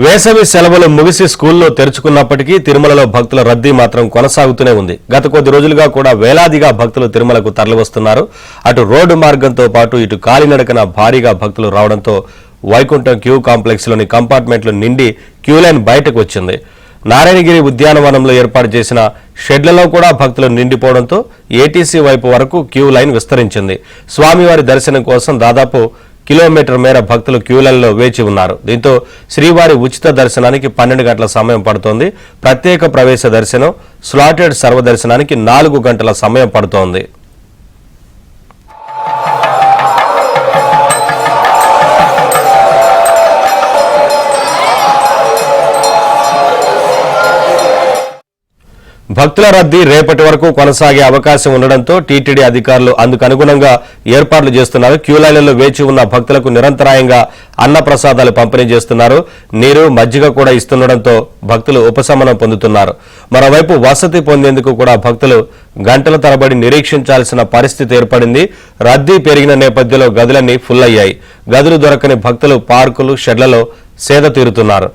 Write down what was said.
వేసవి సెలవులు ముగిసి స్కూల్లో తెరుచుకున్నప్పటికీ తిరుమలలో భక్తుల రద్దీ మాత్రం కొనసాగుతూనే ఉంది. గత కొద్ది రోజులుగా కూడా వేలాదిగా భక్తులు తిరుమలకు తరలివస్తున్నారు. అటు రోడ్డు మార్గంతో పాటు ఇటు కాలినడకన భారీగా భక్తులు రావడంతో వైకుంఠం క్యూ కాంప్లెక్స్ లోని కంపార్ట్మెంట్లు నిండి క్యూ లైన్ బయటకు వచ్చింది. నారాయణగిరి ఉద్యానవనంలో ఏర్పాటు చేసిన షెడ్లలో కూడా భక్తులు నిండిపోవడంతో ఏటీసీ వైపు వరకు క్యూ లైన్ విస్తరించింది. స్వామివారి దర్శనం కోసం దాదాపు కిలోమీటర్ మేర భక్తులు క్యూలైన్లో వేచి ఉన్నారు. దీంతో శ్రీవారి ఉచిత దర్శనానికి 12 గంటల సమయం పడుతోంది. ప్రత్యేక ప్రవేశ దర్శనం, స్లాటెడ్ సర్వదర్శనానికి 4 గంటల సమయం పడుతోంది. భక్తుల రద్దీ రేపటి వరకు కొనసాగే అవకాశం ఉండడంతో టీటీడీ అధికారులు అందుకు అనుగుణంగా ఏర్పాట్లు చేస్తున్నారు. క్యూలైన్లలో వేచి ఉన్న భక్తులకు నిరంతరాయంగా అన్న ప్రసాదాలు పంపిణీ చేస్తున్నారు. నీరు, మజ్జిగ కూడా ఇస్తుండటంతో భక్తులు ఉపశమనం పొందుతున్నారు. మరోవైపు వసతి పొందేందుకు కూడా భక్తులు గంటల తరబడి నిరీక్షించాల్సిన పరిస్థితి ఏర్పడింది. రద్దీ పెరిగిన నేపథ్యంలో గదులన్నీ ఫుల్ అయ్యాయి. గదులు దొరకని భక్తులు పార్కులు, షెడ్లలో సేద తీరుతున్నారు.